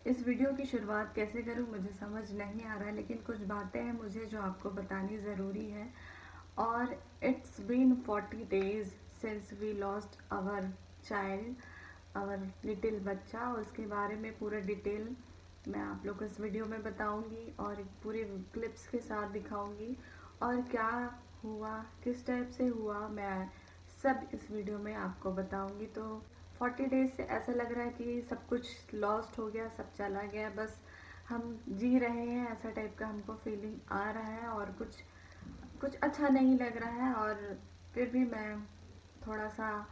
इस वीडियो की शुरुआत कैसे करूं मुझे समझ नहीं आ रहा है, लेकिन कुछ बातें हैं मुझे जो आपको बतानी ज़रूरी है। और it's been 40 days since we lost our child, our little बच्चा, और उसके बारे में पूरा डिटेल मैं आप लोग को इस वीडियो में बताऊंगी और पूरे क्लिप्स के साथ दिखाऊंगी। और क्या हुआ, किस टाइप से हुआ, मैं सब इस वीडियो में आपको बताऊंगी। तो 40 डेज से ऐसा लग रहा है कि सब कुछ लॉस्ट हो गया, सब चला गया, बस हम जी रहे हैं, ऐसा टाइप का हमको फीलिंग आ रहा है। और कुछ कुछ अच्छा नहीं लग रहा है। और फिर भी मैं थोड़ा सा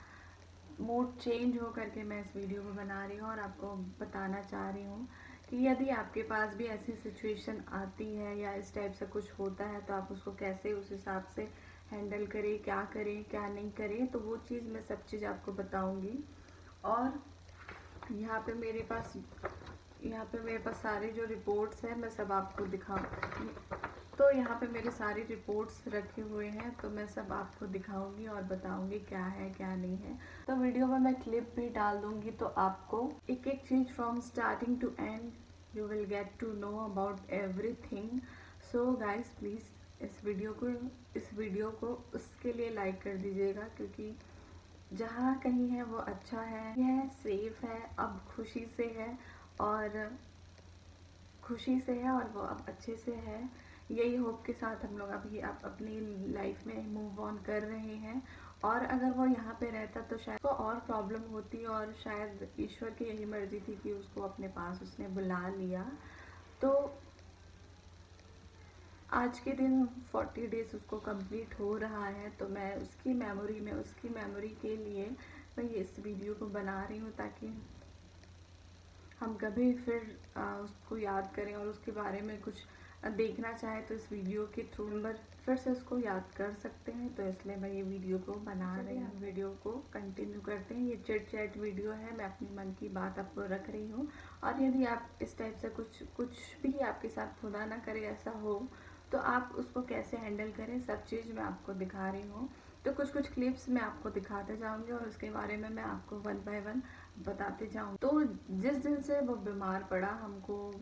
मूड चेंज हो करके मैं इस वीडियो को बना रही हूँ और आपको बताना चाह रही हूँ कि यदि आपके पास भी ऐसी सिचुएशन आती है या इस टाइप से कुछ होता है तो आप उसको कैसे उस हिसाब से हैंडल करें, क्या नहीं करें, तो वो चीज़ मैं सब चीज़ आपको बताऊंगी। और यहाँ पे मेरे पास सारी जो रिपोर्ट्स हैं मैं सब आपको दिखाऊँ। तो यहाँ पे मेरे सारी रिपोर्ट्स रखे हुए हैं, तो मैं सब आपको दिखाऊंगी और बताऊंगी क्या है क्या नहीं है। तो वीडियो में मैं क्लिप भी डाल दूंगी, तो आपको एक एक चीज़ from starting to end you will get to know about everything. So guys please इस वीडियो को उसके लिए लाइक कर दीजिएगा, क्योंकि जहाँ कहीं है वो अच्छा है, यह सेफ है, अब खुशी से है और वो अब अच्छे से है। यही होप के साथ हम लोग अभी आप अपनी लाइफ में मूव ऑन कर रहे हैं। और अगर वो यहाँ पे रहता तो शायद को और प्रॉब्लम होती, और शायद ईश्वर की यही मर्जी थी कि उसको अपने पास उसने बुला लिया। तो आज के दिन 40 डेज उसको कंप्लीट हो रहा है, तो मैं उसकी मेमोरी के लिए मैं ये इस वीडियो को बना रही हूँ, ताकि हम कभी फिर उसको याद करें और उसके बारे में कुछ देखना चाहे तो इस वीडियो के थ्रू नंबर फिर से उसको याद कर सकते हैं। तो इसलिए मैं ये वीडियो को बना रही हूँ। वीडियो को कंटिन्यू करते हैं। ये चिट चैट वीडियो है, मैं अपने मन की बात आपको रख रही हूँ। और यदि आप इस टाइप से कुछ भी आपके साथ खुदा ना करे ऐसा हो, तो आप उसको कैसे हैंडल करें, सब चीज़ मैं आपको दिखा रही हूँ। तो कुछ क्लिप्स मैं आपको दिखाते जाऊँगी और उसके बारे में मैं आपको वन बाय वन बताते जाऊँ। तो जिस दिन से वो बीमार पड़ा, हमको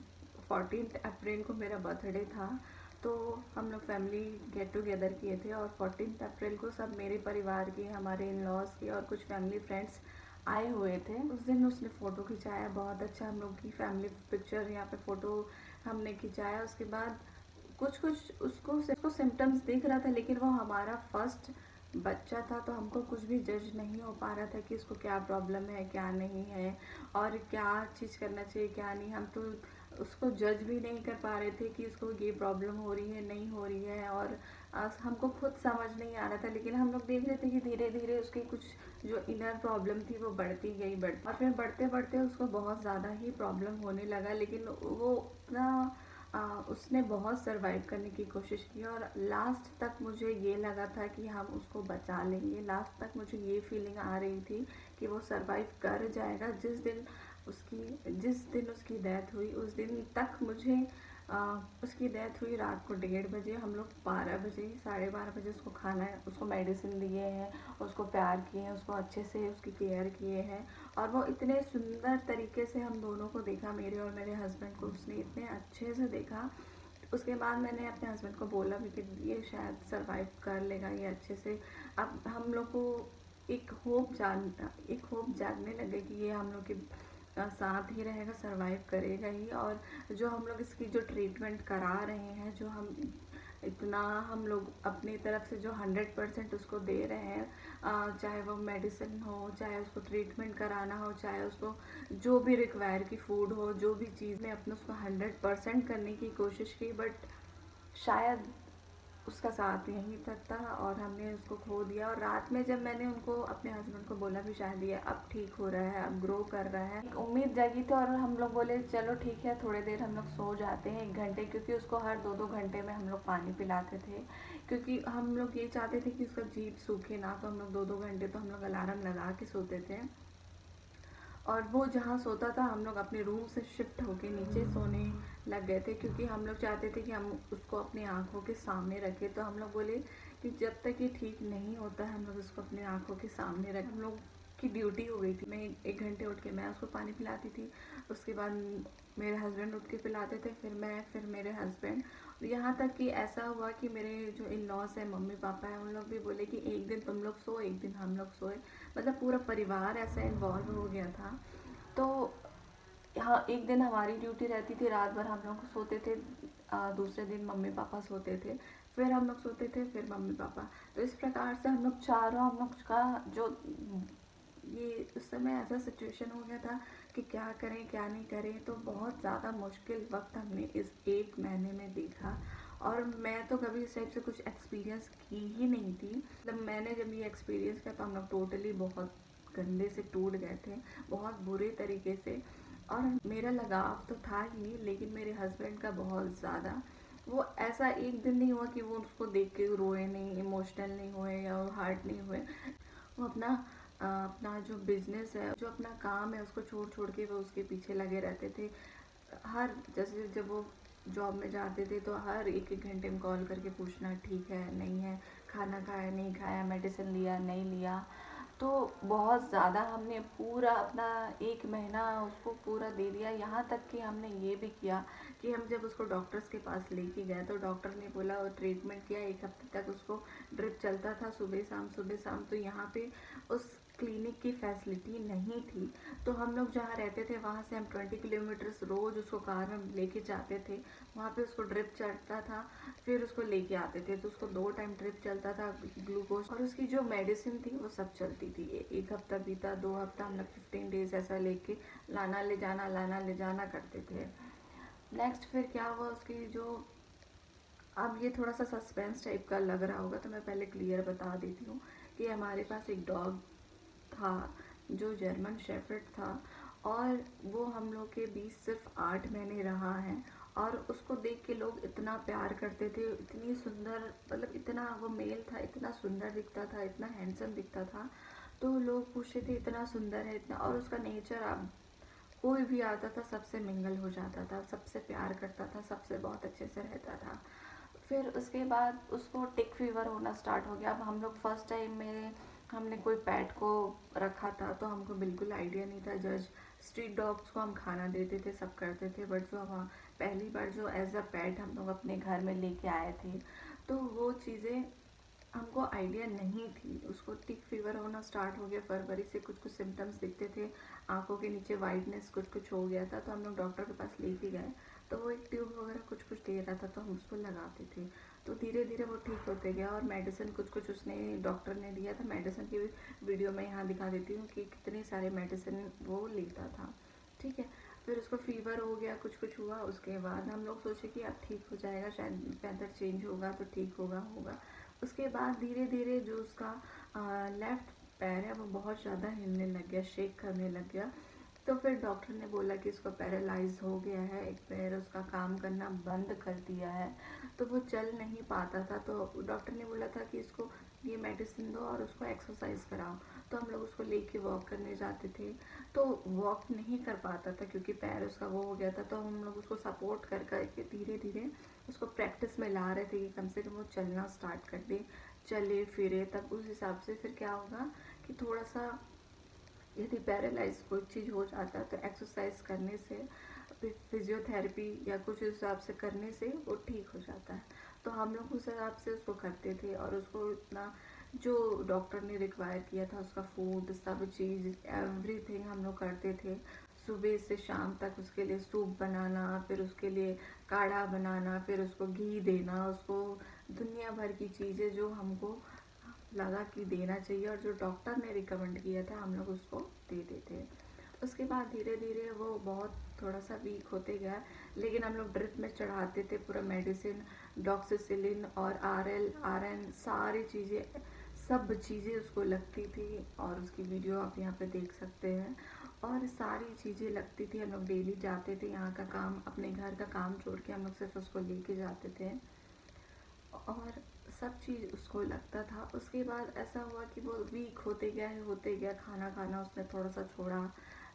14 अप्रैल को मेरा बर्थडे था, तो हम लोग फैमिली गेट टुगेदर किए थे। और 14 अप्रैल को सब मेरे परिवार के, हमारे इन लॉज के और कुछ फैमिली फ्रेंड्स आए हुए थे। उस दिन उसने फ़ोटो खिंचाया, बहुत अच्छा हम लोग की फैमिली पिक्चर यहाँ पे फ़ोटो हमने खिंचाया। उसके बाद कुछ उसको सिम्टम्स दिख रहा था, लेकिन वो हमारा फर्स्ट बच्चा था, तो हमको कुछ भी जज नहीं हो पा रहा था कि उसको क्या प्रॉब्लम है क्या नहीं है और क्या चीज़ करना चाहिए क्या नहीं। हम तो उसको जज भी नहीं कर पा रहे थे कि उसको ये प्रॉब्लम हो रही है नहीं हो रही है, और हमको खुद समझ नहीं आ रहा था। लेकिन हम लोग देख रहे थे कि धीरे धीरे उसकी कुछ जो इनर प्रॉब्लम थी वो बढ़ती गई, और फिर बढ़ते बढ़ते उसको बहुत ज़्यादा ही प्रॉब्लम होने लगा। लेकिन वो उतना उसने बहुत सरवाइव करने की कोशिश की, और लास्ट तक मुझे ये लगा था कि हम उसको बचा लेंगे। लास्ट तक मुझे ये फीलिंग आ रही थी कि वो सरवाइव कर जाएगा। जिस दिन उसकी डेथ हुई, उस दिन तक मुझे उसकी डेथ हुई रात को 1:30 बजे। हम लोग 12 बजे, 12:30 बजे उसको मेडिसिन दिए हैं, उसको प्यार किए हैं, उसको अच्छे से उसकी केयर किए हैं। और वो इतने सुंदर तरीके से हम दोनों को देखा, मेरे और मेरे हस्बैंड को उसने इतने अच्छे से देखा। उसके बाद मैंने अपने हस्बैंड को बोला भी कि ये शायद सरवाइव कर लेगा ये अच्छे से। अब हम लोग को एक होप जागने लगे कि ये हम लोग के साथ ही रहेगा, सरवाइव करेगा ही। और जो हम लोग इसकी जो ट्रीटमेंट करा रहे हैं, जो हम लोग अपनी तरफ से जो 100% उसको दे रहे हैं, चाहे वो मेडिसिन हो, चाहे उसको ट्रीटमेंट कराना हो, चाहे उसको जो भी रिक्वायर की फूड हो, जो भी चीज़ ने अपने उसको 100% करने की कोशिश की, बट शायद उसका साथ यहीं तक था और हमने उसको खो दिया। और रात में जब मैंने उनको अपने हस्बैंड को बोला भी शायद ये अब ठीक हो रहा है, अब ग्रो कर रहा है, एक उम्मीद जगी थी। और हम लोग बोले चलो ठीक है, थोड़ी देर हम लोग सो जाते हैं 1 घंटे, क्योंकि उसको हर 2-2 घंटे में हम लोग पानी पिलाते थे, क्योंकि हम लोग ये चाहते थे कि उसका जीभ सूखे ना। तो हम लोग 2-2 घंटे तो हम लोग अलार्म लगा के सोते थे। और वो जहाँ सोता था हम लोग अपने रूम से शिफ्ट होके नीचे सोने लग गए थे, क्योंकि हम लोग चाहते थे कि हम उसको अपनी आंखों के सामने रखें। तो हम लोग बोले कि जब तक ये ठीक नहीं होता है हम लोग उसको अपनी आंखों के सामने रखें। हम लोग की ड्यूटी हो गई थी, मैं 1 घंटे उठ के मैं उसको पानी पिलाती थी। उसके बाद मेरे हस्बैंड उठ के पिलाते थे, फिर मैं, फिर मेरे हस्बैंड। यहाँ तक कि ऐसा हुआ कि मेरे जो इन लॉज है, मम्मी पापा हैं, उन लोग भी बोले कि एक दिन तुम लोग सो, एक दिन हम लोग सोए। मतलब पूरा परिवार ऐसा इन्वॉल्व हो गया था। तो हाँ, एक दिन हमारी ड्यूटी रहती थी, रात भर हम लोग सोते थे, दूसरे दिन मम्मी पापा सोते थे, फिर हम लोग सोते थे, फिर मम्मी पापा। तो इस प्रकार से हम लोग चारों, हम लोग का जो ये उस समय ऐसा सिचुएशन हो गया था कि क्या करें क्या नहीं करें। तो बहुत ज़्यादा मुश्किल वक्त हमने इस एक महीने में देखा। और मैं तो कभी इस टाइप से कुछ एक्सपीरियंस की ही नहीं थी। मतलब मैंने जब ये एक्सपीरियंस किया तो हम लोग टोटली बहुत गंदे से टूट गए थे, बहुत बुरे तरीके से। और मेरा लगाव तो था ही, लेकिन मेरे हस्बैंड का बहुत ज़्यादा। वो ऐसा एक दिन नहीं हुआ कि वो उसको देख के रोए नहीं, इमोशनल नहीं हुए या हार्ट नहीं हुए। वो अपना जो बिजनेस है, जो अपना काम है, उसको छोड़ छोड़ के वो उसके पीछे लगे रहते थे। हर जैसे जब वो जॉब में जाते थे तो हर एक एक घंटे में कॉल करके पूछना ठीक है नहीं है, खाना खाया नहीं खाया, मेडिसिन लिया नहीं लिया। तो बहुत ज़्यादा हमने पूरा अपना एक महीना उसको पूरा दे दिया। यहाँ तक कि हमने ये भी किया कि हम जब उसको डॉक्टर्स के पास लेके गए तो डॉक्टर ने बोला, और ट्रीटमेंट किया, एक हफ्ते तक उसको ड्रिप चलता था सुबह शाम सुबह शाम। तो यहाँ पे उस क्लिनिक की फैसिलिटी नहीं थी। तो हम लोग जहाँ रहते थे वहाँ से हम 20 किलोमीटर्स रोज़ उसको कार में लेके जाते थे। वहाँ पे उसको ड्रिप चढ़ता था, फिर उसको लेके आते थे। तो उसको 2 टाइम ड्रिप चलता था, ग्लूकोज, और उसकी जो मेडिसिन थी वो सब चलती थी। एक हफ्ता बीता, 2 हफ्ता, हम लोग 15 डेज ऐसा लेके लाना ले जाना करते थे। नेक्स्ट फिर क्या हुआ उसकी जो, अब ये थोड़ा सा सस्पेंस टाइप का लग रहा होगा तो मैं पहले क्लियर बता देती हूँ कि हमारे पास एक डॉग था जो जर्मन शेफर्ड था। और वो हम लोग के बीच सिर्फ 8 महीने रहा है। और उसको देख के लोग इतना प्यार करते थे, इतनी सुंदर, मतलब इतना वो मेल था, इतना सुंदर दिखता था, इतना हैंडसम दिखता था। तो लोग पूछते थे इतना सुंदर है इतना। और उसका नेचर, अब कोई भी आता था सबसे मिंगल हो जाता था, सबसे प्यार करता था, सबसे बहुत अच्छे से रहता था। फिर उसके बाद उसको टिक फीवर होना स्टार्ट हो गया। अब हम लोग फर्स्ट टाइम में हमने कोई पेट को रखा था तो हमको बिल्कुल आइडिया नहीं था। जज स्ट्रीट डॉग्स को हम खाना देते थे, सब करते थे, बट जो हम पहली बार जो एज अ पेट हम लोग अपने घर में लेके आए थे तो वो चीज़ें हमको आइडिया नहीं थी। उसको टिक फीवर होना स्टार्ट हो गया फरवरी से, कुछ कुछ सिम्टम्स दिखते थे, आंखों के नीचे वाइटनेस कुछ कुछ हो गया था। तो हम लोग डॉक्टर के पास लेके गए तो वो एक ट्यूब वगैरह कुछ कुछ दे रहा था तो हम उसको लगाते थे। तो धीरे धीरे वो ठीक होते गया। और मेडिसिन कुछ कुछ उसने, डॉक्टर ने दिया था मेडिसिन की वीडियो मैं यहाँ दिखा देती हूँ कि कितने सारे मेडिसिन वो लेता था। ठीक है, फिर उसको फीवर हो गया, कुछ कुछ हुआ। उसके बाद हम लोग सोचे कि अब ठीक हो जाएगा, शायद वेदर चेंज होगा तो ठीक होगा। उसके बाद धीरे धीरे जो उसका लेफ्ट पैर है वो बहुत ज़्यादा हिलने लग गया, शेक करने लग गया। तो फिर डॉक्टर ने बोला कि इसको पैरालाइज हो गया है, एक पैर उसका काम करना बंद कर दिया है, तो वो चल नहीं पाता था। तो डॉक्टर ने बोला था कि इसको ये मेडिसिन दो और उसको एक्सरसाइज कराओ। तो हम लोग उसको लेके वॉक करने जाते थे। तो वॉक नहीं कर पाता था क्योंकि पैर उसका वो हो गया था। तो हम लोग उसको सपोर्ट कर करके धीरे धीरे उसको प्रैक्टिस में ला रहे थे कि कम से कम वो चलना स्टार्ट कर दे, चले फिरे। तब उस हिसाब से फिर क्या होगा कि थोड़ा सा, यदि पैरालाइज कोई चीज़ हो जाता है तो एक्सरसाइज करने से, फिजियोथेरेपी या कुछ हिसाब से करने से वो ठीक हो जाता है। तो हम लोग उस हिसाब से उसको करते थे और उसको इतना जो डॉक्टर ने रिक्वायर किया था उसका फूड, सब चीज़, एवरीथिंग हम लोग करते थे। सुबह से शाम तक उसके लिए सूप बनाना, फिर उसके लिए काढ़ा बनाना, फिर उसको घी देना, उसको दुनिया भर की चीज़ें जो हमको लगा कि देना चाहिए और जो डॉक्टर ने रिकमेंड किया था हम लोग उसको देते थे। उसके बाद धीरे धीरे वो बहुत थोड़ा सा वीक होते गया। लेकिन हम लोग ड्रिप में चढ़ाते थे पूरा मेडिसिन, डॉक्सीसिलिन और RN सारी चीज़ें, सब चीज़ें उसको लगती थी। और उसकी वीडियो आप यहाँ पे देख सकते हैं। और सारी चीज़ें लगती थी। हम लोग डेली जाते थे, यहाँ का काम, अपने घर का काम छोड़ के हम लोग सिर्फ उसको लेके जाते थे और सब चीज़ उसको लगता था। उसके बाद ऐसा हुआ कि वो वीक होते गया, खाना खाना उसने थोड़ा सा छोड़ा।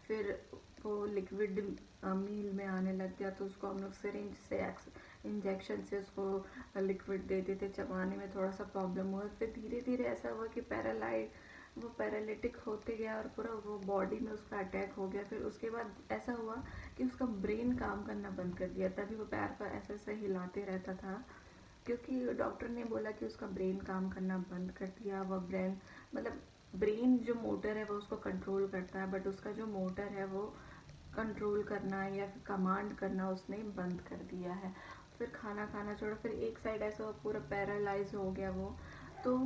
फिर वो लिक्विड मील में आने लग गया तो उसको हम लोग सिरिंज से, इंजेक्शन से उसको लिक्विड देते थे, चबाने में थोड़ा सा प्रॉब्लम हुआ। फिर धीरे धीरे ऐसा हुआ कि वो पैरालिटिक होते गया और पूरा वो बॉडी में उसका अटैक हो गया। फिर उसके बाद ऐसा हुआ कि उसका ब्रेन काम करना बंद कर दिया, तभी वो पैर पर ऐसे ऐसे हिलाते रहता था, क्योंकि डॉक्टर ने बोला कि उसका ब्रेन काम करना बंद कर दिया। वो ब्रेन मतलब ब्रेन जो मोटर है वो उसको कंट्रोल करता है, बट उसका जो मोटर है वो कंट्रोल करना या फिर कमांड करना उसने बंद कर दिया है। फिर खाना खाना छोड़ा, फिर एक साइड ऐसा पूरा पैरालाइज हो गया वो। तो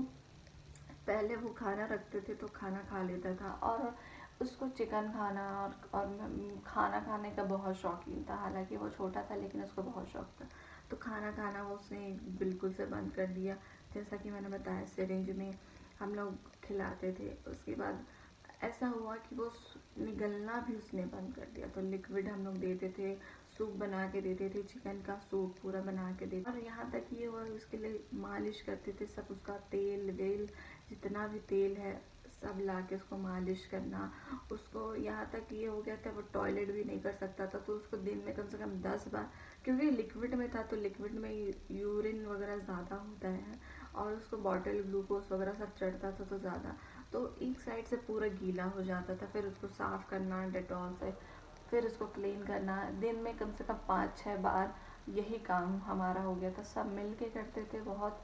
पहले वो खाना रखते थे तो खाना खा लेता था, और उसको चिकन खाना और खाना खाने का बहुत शौकीन था। हालांकि वो छोटा था लेकिन उसको बहुत शौक था। तो खाना खाना वो उसने बिल्कुल से बंद कर दिया। जैसा कि मैंने बताया, सिरिंज में हम लोग खिलाते थे। उसके बाद ऐसा हुआ कि वो निगलना भी उसने बंद कर दिया। तो लिक्विड हम लोग देते थे, सूप बना के देते थे, चिकन का सूप पूरा बना के देते, और यहाँ तक ये हुआ उसके लिए मालिश करते थे सब, उसका तेल वेल जितना भी तेल है सब ला के उसको मालिश करना। उसको यहाँ तक ये हो गया था वो टॉयलेट भी नहीं कर सकता था, तो उसको दिन में कम से कम 10 बार, क्योंकि लिक्विड में था तो लिक्विड में यूरिन वगैरह ज़्यादा होता है, और उसको बॉटल ग्लूकोज वगैरह सब चढ़ता था तो ज़्यादा, तो एक साइड से पूरा गीला हो जाता था। फिर उसको साफ़ करना डेटॉल से, फिर उसको क्लीन करना, दिन में कम से कम 5-6 बार यही काम हमारा हो गया था। सब मिल के करते थे। बहुत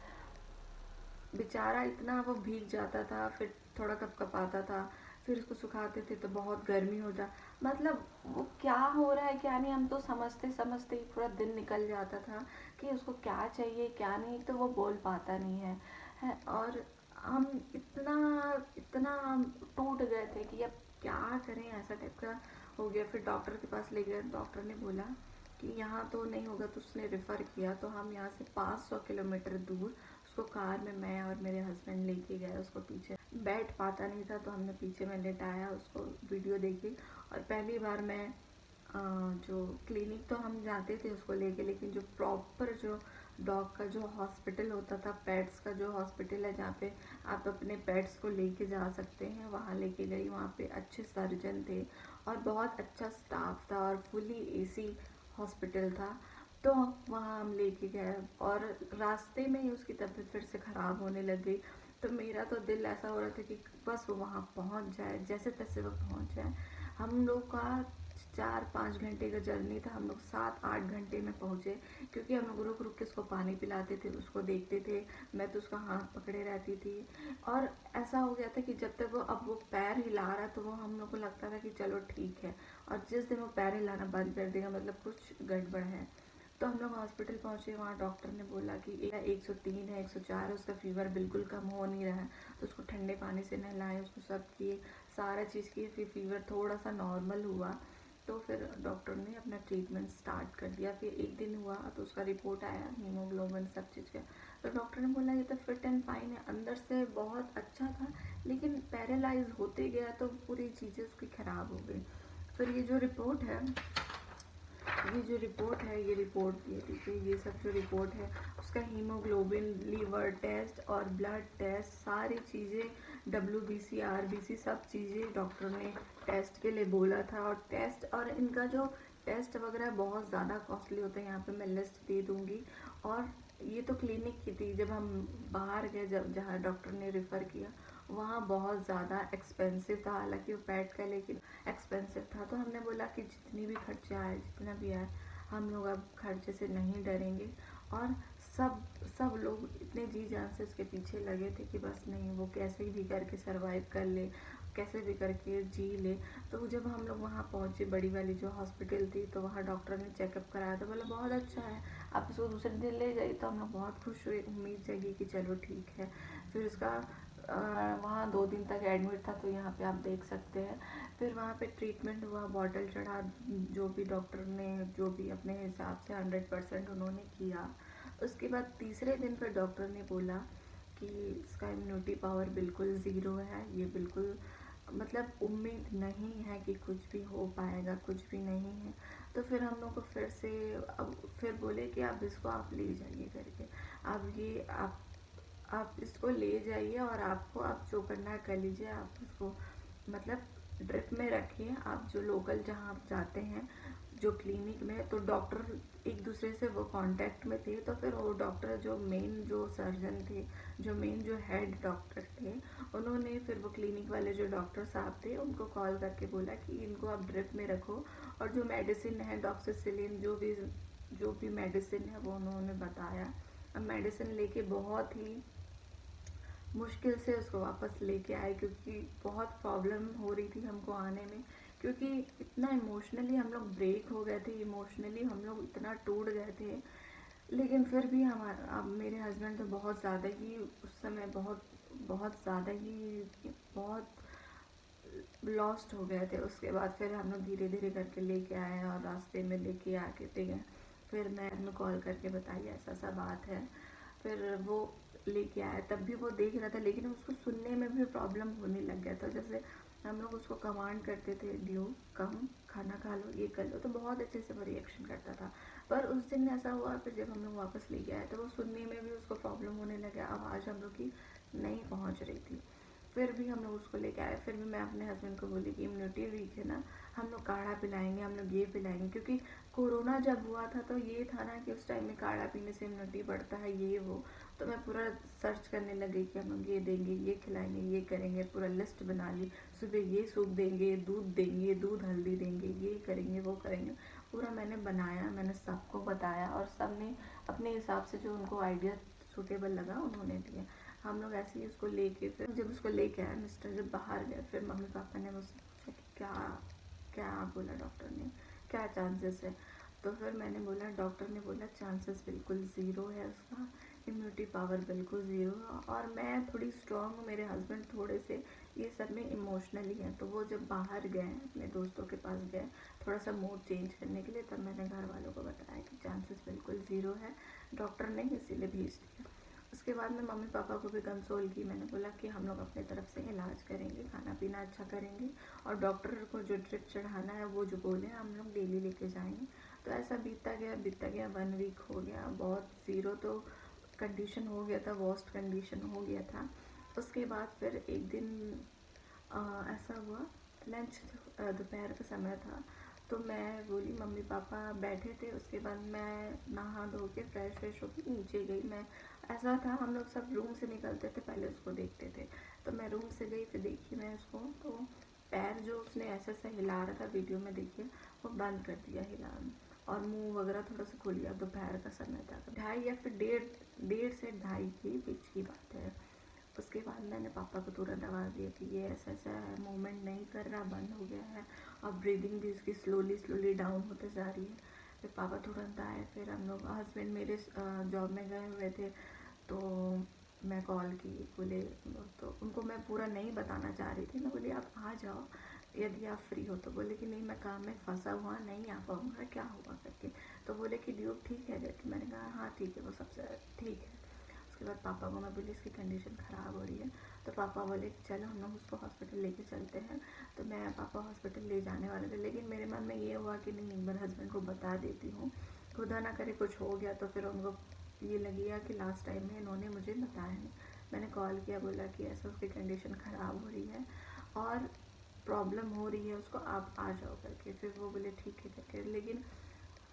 बेचारा इतना वो भीग जाता था, फिर थोड़ा कपकपाता था, फिर उसको सुखाते थे तो बहुत गर्मी हो जा, मतलब वो क्या हो रहा है क्या नहीं, हम तो समझते समझते ही पूरा दिन निकल जाता था कि उसको क्या चाहिए क्या नहीं, तो वो बोल पाता नहीं है। और हम इतना इतना हम टूट गए थे कि अब क्या करें, ऐसा टाइप का हो गया। फिर डॉक्टर के पास ले गए, डॉक्टर ने बोला कि यहाँ तो नहीं होगा, तो उसने रेफ़र किया। तो हम यहाँ से 500 किलोमीटर दूर उसको कार में मैं और मेरे हस्बैंड लेके गए। उसको पीछे बैठ पाता नहीं था तो हमने पीछे में लेटाया उसको, वीडियो देखी। और पहली बार मैं जो क्लिनिक तो हम जाते थे उसको लेके, लेकिन जो प्रॉपर जो डॉग का जो हॉस्पिटल होता था, पेट्स का जो हॉस्पिटल है जहाँ पे आप अपने पेट्स को लेके जा सकते हैं, वहाँ लेके गई। वहाँ पे अच्छे सर्जन थे और बहुत अच्छा स्टाफ था और फुली एसी हॉस्पिटल था। तो वहाँ हम लेके गए, और रास्ते में ही उसकी तबीयत फिर से ख़राब होने लग गई। तो मेरा तो दिल ऐसा हो रहा था कि बस वो वहाँ पहुँच जाए, जैसे तैसे वो पहुँच जाए। हम लोग का 4-5 घंटे का जर्नी था, हम लोग 7-8 घंटे में पहुँचे, क्योंकि हम लोग रुक रुक के उसको पानी पिलाते थे, उसको देखते थे। मैं तो उसका हाथ पकड़े रहती थी। और ऐसा हो गया था कि जब तक वो पैर हिला रहा, तो वो हम लोग को लगता था कि चलो ठीक है, और जिस दिन वो पैर हिलाना बंद कर देगा मतलब कुछ गड़बड़ है। तो हम लोग हॉस्पिटल पहुँचे, वहाँ डॉक्टर ने बोला कि 103 है, 104 है, उसका फीवर बिल्कुल कम हो नहीं रहा है। तो उसको ठंडे पानी से नहलाए, उसको सब किए, सारा चीज़ किए, फिर फीवर थोड़ा सा नॉर्मल हुआ। तो फिर डॉक्टर ने अपना ट्रीटमेंट स्टार्ट कर दिया। फिर एक दिन हुआ तो उसका रिपोर्ट आया, हीमोग्लोबिन सब चीज़ का। तो डॉक्टर ने बोला ये तो फिट एंड फाइन है, अंदर से बहुत अच्छा था, लेकिन पैरालाइज होते गया तो पूरी चीज़ें उसकी ख़राब हो गई। फिर ये रिपोर्ट ये देखिए, ये सब जो रिपोर्ट है उसका हीमोग्लोबिन, लीवर टेस्ट और ब्लड टेस्ट, सारी चीज़ें WBC RBC सब चीज़ें डॉक्टर ने टेस्ट के लिए बोला था। और टेस्ट और इनका जो टेस्ट वगैरह बहुत ज़्यादा कॉस्टली होते हैं, यहाँ पे मैं लिस्ट दे दूँगी। और ये तो क्लिनिक की थी, जब हम बाहर गए, जब जहाँ डॉक्टर ने रेफ़र किया वहाँ बहुत ज़्यादा एक्सपेंसिव था। हालांकि वो पेट का, लेकिन एक्सपेंसिव था। तो हमने बोला कि जितनी भी खर्चे आए, जितना भी आए, हम लोग अब खर्चे से नहीं डरेंगे। और सब सब लोग इतने जी जान से उसके पीछे लगे थे कि बस नहीं, वो कैसे भी करके सरवाइव कर ले, कैसे भी करके जी ले। तो जब हम लोग वहाँ पहुँचे, बड़ी वाली जो हॉस्पिटल थी, तो वहाँ डॉक्टर ने चेकअप कराया तो बोला बहुत अच्छा है, आप इसको दूसरे दिन ले जाइए। तो हम लोग बहुत खुश हुए, उम्मीद जगी कि चलो ठीक है। फिर उसका वहाँ 2 दिन तक एडमिट था, तो यहाँ पे आप देख सकते हैं। फिर वहाँ पे ट्रीटमेंट हुआ, बॉटल चढ़ा, जो भी डॉक्टर ने जो भी अपने हिसाब से 100% उन्होंने किया। उसके बाद तीसरे दिन पर डॉक्टर ने बोला कि इसका इम्यूनिटी पावर बिल्कुल ज़ीरो है, ये बिल्कुल मतलब उम्मीद नहीं है कि कुछ भी हो पाएगा, कुछ भी नहीं है। तो फिर हम लोग को फिर से अब फिर बोले कि आप इसको आप ले जाइए करके, अब ये आप इसको ले जाइए, और आपको आप जो करना है कर लीजिए। आप उसको मतलब ड्रिप में रखिए, आप जो लोकल जहाँ आप जाते हैं जो क्लिनिक में, तो डॉक्टर एक दूसरे से वो कांटेक्ट में थे। तो फिर वो डॉक्टर जो मेन जो सर्जन थे, जो मेन जो हेड डॉक्टर थे, उन्होंने फिर वो क्लिनिक वाले जो डॉक्टर साहब थे उनको कॉल करके बोला कि इनको आप ड्रिप में रखो, और जो मेडिसिन है डॉक्सीसिलिन जो भी मेडिसिन है वो उन्होंने बताया। अब मेडिसिन लेके बहुत ही मुश्किल से उसको वापस लेके आए, क्योंकि बहुत प्रॉब्लम हो रही थी हमको आने में, क्योंकि इतना इमोशनली हम लोग ब्रेक हो गए थे, इमोशनली हम लोग इतना टूट गए थे। लेकिन फिर भी हमारा, अब मेरे हस्बैंड तो बहुत ज़्यादा ही उस समय बहुत बहुत ज़्यादा ही बहुत लॉस्ट हो गए थे। उसके बाद फिर हम लोग धीरे धीरे करके लेके आए, और रास्ते में लेके आके थे, फिर मैं उन्हें कॉल करके बताई ऐसा सा बात है। फिर वो लेके आया, तब भी वो देख रहा था, लेकिन उसको सुनने में भी प्रॉब्लम होने लग गया था। जैसे हम लोग उसको कमांड करते थे, ड्यू कम, खाना खा लो, ये कर लो, तो बहुत अच्छे से वो रिएक्शन करता था। पर उस दिन ऐसा हुआ, फिर जब हम लोग वापस लेके आए तो वो सुनने में भी उसको प्रॉब्लम होने लगा, आवाज़ हम लोग की नहीं पहुँच रही थी। फिर भी हम लोग उसको लेके आए। फिर भी मैं अपने हस्बैंड को बोली कि इम्यूनिटी वीक है ना, हम लोग काढ़ा पिलाएंगे, हम लोग ये पिलाएंगे, क्योंकि कोरोना जब हुआ था तो ये था ना कि उस टाइम में काढ़ा पीने से इम्यूनिटी बढ़ता है, ये वो। तो मैं पूरा सर्च करने लगी कि हम लोग ये देंगे, ये खिलाएंगे, ये करेंगे, पूरा लिस्ट बना ली। सुबह ये सूप देंगे, दूध हल्दी देंगे, ये करेंगे, वो करेंगे, पूरा मैंने बनाया, मैंने सबको बताया, और सब ने अपने हिसाब से जो उनको आइडिया सूटेबल लगा उन्होंने दिया। हम लोग ऐसे ही उसको लेके, फिर जब उसको लेके आया मिस्टर, जब बाहर गए, फिर मम्मी पापा ने मुझसे पूछा कि क्या क्या बोला डॉक्टर ने, क्या चांसेस है। तो फिर मैंने बोला, डॉक्टर ने बोला चांसेस बिल्कुल ज़ीरो है उसका, इम्यूनिटी पावर बिल्कुल ज़ीरो है। और मैं थोड़ी स्ट्रांग हूँ, मेरे हस्बैंड थोड़े से ये सब में इमोशनली हैं। तो वो जब बाहर गए अपने दोस्तों के पास गए थोड़ा सा मूड चेंज करने के लिए, तब मैंने घर वालों को बताया कि चांसेस बिल्कुल ज़ीरो है, डॉक्टर ने इसीलिए भेज दिया। उसके बाद मैं मम्मी पापा को भी कंसोल की, मैंने बोला कि हम लोग अपने तरफ से इलाज करेंगे, खाना पीना अच्छा करेंगे, और डॉक्टर को जो ड्रिप चढ़ाना है वो जो बोले हम लोग डेली लेके जाएंगे। तो ऐसा बीतता गया 1 वीक हो गया, बहुत ज़ीरो तो कंडीशन हो गया था, वर्स्ट कंडीशन हो गया था। उसके बाद फिर एक दिन ऐसा हुआ, लंच दोपहर का समय था, तो मैं बोली, मम्मी पापा बैठे थे, उसके बाद मैं नहा धो के फ्रेश होकर नीचे गई। मैं, ऐसा था हम लोग सब रूम से निकलते थे पहले उसको देखते थे, तो मैं रूम से गई, फिर देखी मैं उसको, तो पैर जो उसने ऐसा ऐसा हिला रहा था, वीडियो में देखिए, वो बंद कर दिया हिलाना, और मुंह वगैरह थोड़ा सा खोल लिया। दोपहर का समय था, 2:30 या फिर 1:30 से 2:30 के बीच की बात है। उसके बाद मैंने पापा को तुरंत आवाज़ दिया कि ये ऐसा ऐसा है, मूवमेंट नहीं कर रहा, बंद हो गया है, और ब्रीदिंग भी उसकी स्लोली डाउन होते जा रही है। फिर पापा तुरंत आए, फिर हम लोग, हस्बैंड मेरे जॉब में गए हुए थे, तो मैं कॉल की, बोले, तो उनको मैं पूरा नहीं बताना चाह रही थी, मैं बोली आप आ जाओ यदि आप फ्री हो। तो बोले कि नहीं, मैं काम में फंसा हुआ नहीं आ पाऊँगा, क्या हुआ करके। तो बोले कि ड्यूब ठीक है करके, मैंने कहा हाँ ठीक है, वो सबसे ठीक है। उसके बाद पापा को मैं बोली इसकी कंडीशन ख़राब हो रही है, तो पापा बोले कि चलो हम लोग उसको हॉस्पिटल लेके चलते हैं। तो मैं पापा हॉस्पिटल ले जाने वाले थे, लेकिन मेरे मन में ये हुआ कि नहीं, एक बार हस्बैंड को बता देती हूँ, खुदा ना करे कुछ हो गया तो फिर उनको ये लगेगा कि लास्ट टाइम में इन्होंने मुझे बताया नहीं। मैंने कॉल किया, बोला कि ऐसा उसकी कंडीशन ख़राब हो रही है और प्रॉब्लम हो रही है उसको, आप आ जाओ करके। फिर वो बोले ठीक है करके, लेकिन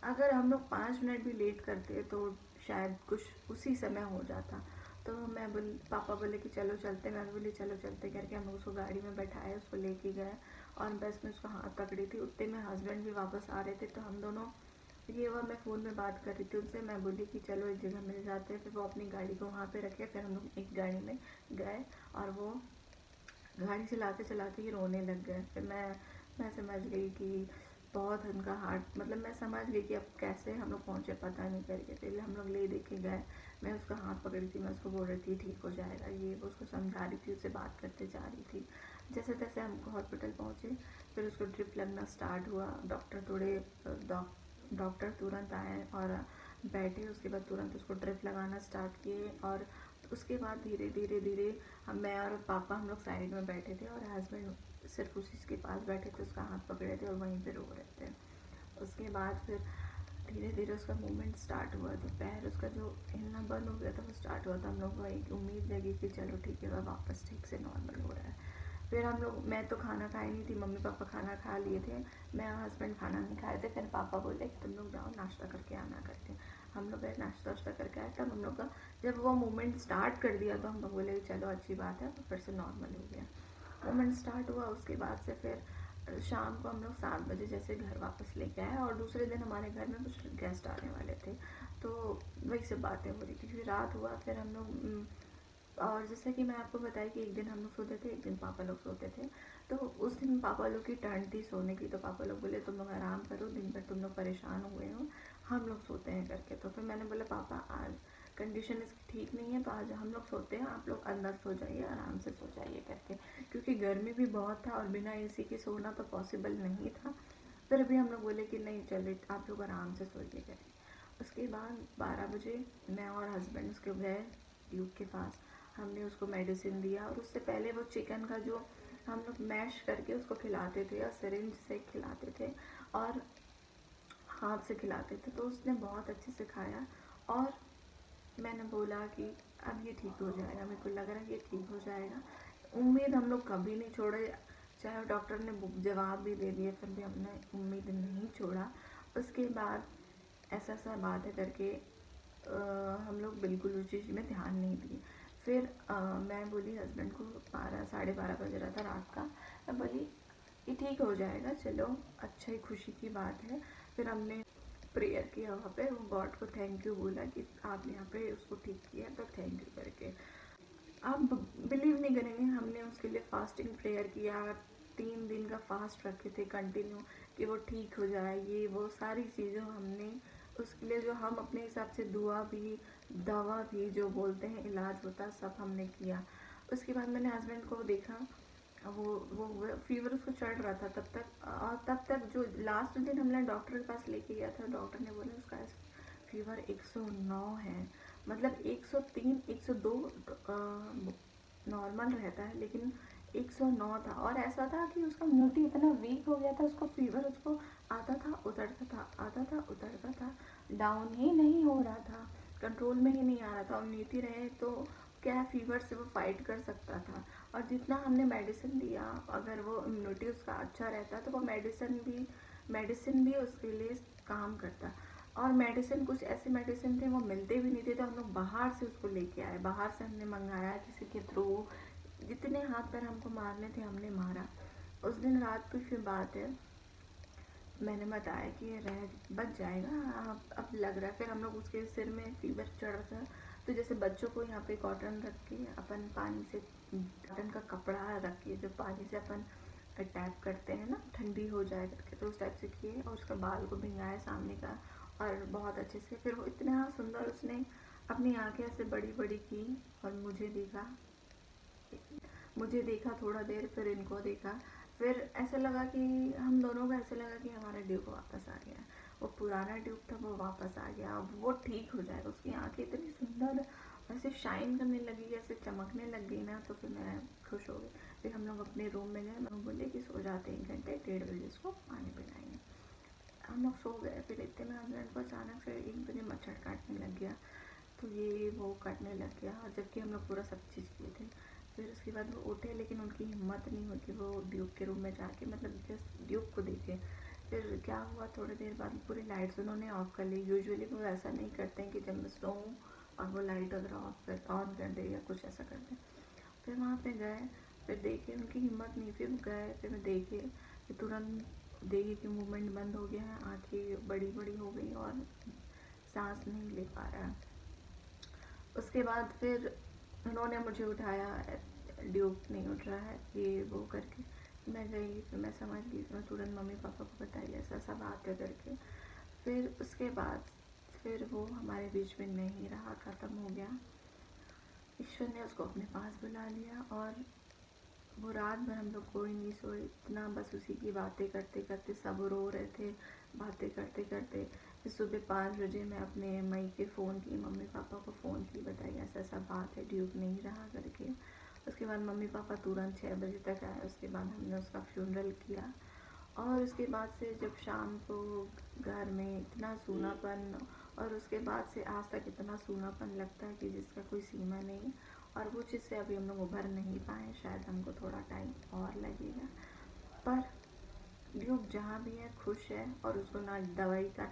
अगर हम लोग 5 मिनट भी लेट करते तो शायद कुछ उसी समय हो जाता। तो मैं पापा बोले कि चलो चलते, मैं बोली चलो चलते करके, हम लोग उसको गाड़ी में बैठाए, उसको लेके गए, और बस में उसको हाथ पकड़ी थी। उतने में हस्बैंड भी वापस आ रहे थे, तो हम दोनों, ये हुआ, मैं फ़ोन में बात कर रही थी उनसे, मैं बोली कि चलो एक जगह मिल जाते हैं। फिर वो अपनी गाड़ी को वहाँ पे रखे, फिर हम लोग एक गाड़ी में गए, और वो गाड़ी चलाते चलाते ही रोने लग गए। फिर मैं समझ गई कि बहुत उनका हार्ट, मतलब मैं समझ गई कि अब कैसे हम लोग पहुँचे पता नहीं करके। फिर हम लोग ले के गए, मैं उसका हाथ पकड़ी थी, मैं उसको बोल रही थी ठीक हो जाएगा, ये वो उसको समझा रही थी, उससे बात करते जा रही थी। जैसे तैसे हम हॉस्पिटल पहुँचे, फिर उसको ड्रिप लगना स्टार्ट हुआ। डॉक्टर तुरंत आए और बैठे, उसके बाद तुरंत उसको ड्रिप लगाना स्टार्ट किए। और उसके बाद धीरे धीरे हम, मैं और पापा, हम लोग साइड में बैठे थे, और हस्बैंड सिर्फ उसी के पास बैठे थे, उसका हाथ पकड़े थे और वहीं पे रो रहे थे। उसके बाद फिर धीरे धीरे उसका मूवमेंट स्टार्ट हुआ, तो पैर उसका जो हिलना बंद हो गया था वो स्टार्ट हुआ था। हम लोग को एक उम्मीद लगी कि चलो ठीक है, वह वापस ठीक से नॉर्मल हो रहा है। फिर हम लोग, मैं तो खाना खाई नहीं थी, मम्मी पापा खाना खा लिए थे, मैं और हस्बैंड खाना नहीं खाए थे। फिर पापा बोले कि तुम लोग जाओ नाश्ता करके आना करके। हम लोग गए नाश्ता वाश्ता करके आए। तब हम लोग का जब वो मोमेंट स्टार्ट कर दिया तो हम लोग बोले चलो अच्छी बात है, तो फिर से नॉर्मल हो गया। मोमेंट स्टार्ट हुआ, उसके बाद से फिर शाम को हम लोग 7 बजे जैसे घर वापस लेके आए, और दूसरे दिन हमारे घर में कुछ गेस्ट आने वाले थे, तो वही सब बातें हो रही थी। फिर रात हुआ, फिर हम लोग और जैसे कि मैं आपको बताई कि एक दिन हम लोग सोते थे, एक दिन पापा लोग सोते थे। तो उस दिन पापा लोग की टर्न थी सोने की, तो पापा लोग बोले तुम लोग आराम करो, दिन भर तुम लोग परेशान हुए हो, हम लोग सोते हैं करके। तो फिर मैंने बोला पापा आज कंडीशन इसकी ठीक नहीं है, तो आज हम लोग सोते हैं, आप लोग अंदर सो जाइए, आराम से सो जाइए करके, क्योंकि गर्मी भी बहुत था और बिना एसी के सोना तो पॉसिबल नहीं था। फिर भी हम लोग बोले कि नहीं चलिए आप लोग आराम से सोइए करके। उसके बाद 12 बजे मैं और हस्बैंड उसके गए ड्यूक के पास, हमने उसको मेडिसिन दिया। और उससे पहले वो चिकन का जो हम लोग मैश करके उसको खिलाते थे, और सिरिंज से खिलाते थे और हाथ से खिलाते थे, तो उसने बहुत अच्छे से खाया। और मैंने बोला कि अब ये ठीक हो जाएगा, मेरे को लग रहा है ये ठीक हो जाएगा। उम्मीद हम लोग कभी नहीं छोड़े, चाहे डॉक्टर ने जवाब भी दे दिए, फिर भी हमने उम्मीद नहीं छोड़ा। उसके बाद ऐसा ऐसा बात है करके हम लोग बिल्कुल उस चीज़ में ध्यान नहीं दिए। फिर मैं बोली हस्बैंड को, 12 साढ़े 12 बज रहा था रात का, मैं बोली ये ठीक हो जाएगा, चलो अच्छा ही खुशी की बात है। फिर हमने प्रेयर किया वहाँ पे, गॉड को थैंक यू बोला कि आपने यहाँ पे उसको ठीक किया, तो थैंक यू करके। आप बिलीव नहीं करेंगे, हमने उसके लिए फास्टिंग प्रेयर किया, 3 दिन का फास्ट रखे थे कंटिन्यू, कि वो ठीक हो जाए, ये वो सारी चीज़ें हमने उसके लिए, जो हम अपने हिसाब से दुआ भी दवा भी जो बोलते हैं इलाज होता, सब हमने किया। उसके बाद मैंने हस्बैंड को देखा, वो फीवर उसको चढ़ रहा था तब तक, और तब तक जो लास्ट दिन हमने डॉक्टर के पास लेके गया था, डॉक्टर ने बोला उसका फीवर 109 है। मतलब 103 102 नॉर्मल रहता है, लेकिन 109 था। और ऐसा था कि उसका इम्यूनिटी इतना वीक हो गया था, उसको फीवर उसको आता था उतरता था, आता था उतरता था, डाउन ही नहीं हो रहा था, कंट्रोल में ही नहीं आ रहा था। इम्यूनिटी रहे तो क्या फीवर से वो फाइट कर सकता था। और जितना हमने मेडिसिन दिया, अगर वो इम्यूनिटी उसका अच्छा रहता तो वो मेडिसिन भी उसके लिए काम करता। और मेडिसिन कुछ ऐसे मेडिसिन थे वो मिलते भी नहीं थे, तो हम लोग बाहर से उसको लेके आए, बाहर से हमने मंगाया किसी के थ्रू। जितने हाथ पैर हमको मारने थे हमने मारा। उस दिन रात की फिर बात है, मैंने बताया कि ये रह बच जाएगा, अब लग रहा है। फिर हम लोग उसके सिर में फीवर चढ़ रहा था, तो जैसे बच्चों को यहाँ पे कॉटन रख के अपन पानी से, कॉटन का कपड़ा रख के जो पानी से अपन टैप करते हैं ना ठंडी हो जाए करके, तो उस टाइप से किए और उसका बाल को भिंगाया सामने का, और बहुत अच्छे से। फिर वो इतना सुंदर उसने अपनी आंखें ऐसे बड़ी बड़ी की, और मुझे देखा थोड़ा देर, फिर इनको देखा। फिर ऐसा लगा कि हम दोनों को ऐसा लगा कि हमारा ड्यूक वापस आ गया, वो पुराना ड्यूक था वो वापस आ गया, अब वो ठीक हो जाएगा। उसकी आंखें इतनी सुंदर ऐसे शाइन करने लगी, ऐसे चमकने लग गई ना, तो फिर मैं खुश हो गई। फिर हम लोग अपने रूम में गए, मैं बोले कि सो जाते 1 घंटे, 1:30 इसको पानी पिलाएंगे। हम लोग सो गए। फिर इतने में हस्बैंड को अचानक से 1 बजे मच्छर काटने लग गया, तो ये वो काटने लग गया, और जबकि हम लोग पूरा सब चीज़ किए थे। फिर उसके बाद वो उठे, लेकिन उनकी हिम्मत नहीं हुई कि वो ड्यूक के रूम में जाके, मतलब जस्ट ड्यूक को देखे। फिर क्या हुआ, थोड़ी देर बाद पूरी लाइट्स उन्होंने ऑफ कर ली। यूजुअली वो ऐसा नहीं करते हैं कि जब मैं सोऊं और वो लाइट वगैरह ऑन कर दे या कुछ ऐसा कर दे। फिर वहाँ पे गए, फिर देखे उनकी हिम्मत नहीं, फिर गए, फिर मैं देखे, फिर तुरंत देखे कि मूवमेंट बंद हो गया है, आँखें बड़ी बड़ी हो गई और सांस नहीं ले पा रहा है। उसके बाद फिर उन्होंने मुझे उठाया, ड्यूक नहीं उठ रहा है, ये वो करके। मैं गई, फिर मैं समझ गई, फिर मैं तुरंत मम्मी पापा को बताई ऐसा ऐसा बात है करके। फिर उसके बाद फिर वो हमारे बीच में नहीं रहा, ख़त्म हो गया। ईश्वर ने उसको अपने पास बुला लिया, और वो रात भर हम लोग कोई नहीं सोए, इतना बस उसी की बातें करते करते सब रो रहे थे, बातें करते करते। फिर सुबह 5 बजे मैं अपने मई के फ़ोन की, मम्मी पापा को फ़ोन की, बताई ऐसा ऐसा बात है, ड्यूक नहीं रहा करके। उसके बाद मम्मी पापा तुरंत 6 बजे तक आए। उसके बाद हमने उसका फ्यूनरल किया, और उसके बाद से जब शाम को घर में इतना सूनापन, और उसके बाद से आज तक इतना सूनापन लगता है कि जिसका कोई सीमा नहीं। और वो चीज़ से अभी हम लोग उभर नहीं पाए, शायद हमको थोड़ा टाइम और लगेगा। पर ड्यूब जहाँ भी है खुश है, और उसको ना दवाई का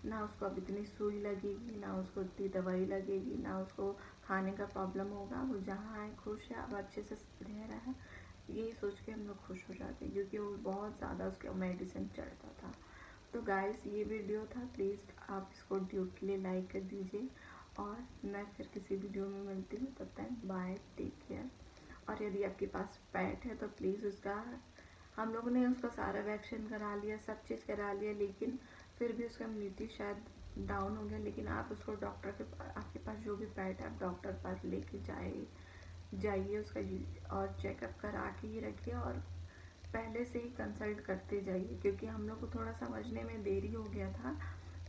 ना उसको अब इतनी सुई लगेगी, ना उसको इतनी दवाई लगेगी, ना उसको खाने का प्रॉब्लम होगा। वो जहाँ है खुश है, अब अच्छे से रह रहा है, यही सोच के हम लोग खुश हो जाते हैं, क्योंकि वो बहुत ज़्यादा उसका मेडिसिन चढ़ता था। तो गाइस ये वीडियो था, प्लीज़ आप इसको ड्यूब के लिए लाइक कर दीजिए, और मैं फिर किसी वीडियो में मिलती हूँ। तब तक बाय, टेक केयर। और यदि आपके पास पेट है तो प्लीज़ उसका, हम लोगों ने उसका सारा वैक्सीन करा लिया, सब चीज़ करा लिया, लेकिन फिर भी उसका इम्यूनिटी शायद डाउन हो गया। लेकिन आप उसको डॉक्टर के आपके पास जो भी पेट है आप डॉक्टर पास लेके जाइए उसका, और चेकअप करा के ही रखिए, और पहले से ही कंसल्ट करते जाइए, क्योंकि हम लोग को थोड़ा समझने में देरी हो गया था।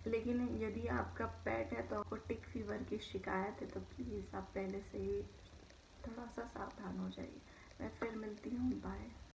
लेकिन यदि आपका पेट है तो आपको टिक फीवर की शिकायत है तो प्लीज़ आप पहले से ही थोड़ा सा सावधान हो जाइए। मैं फिर मिलती हूँ, बाय।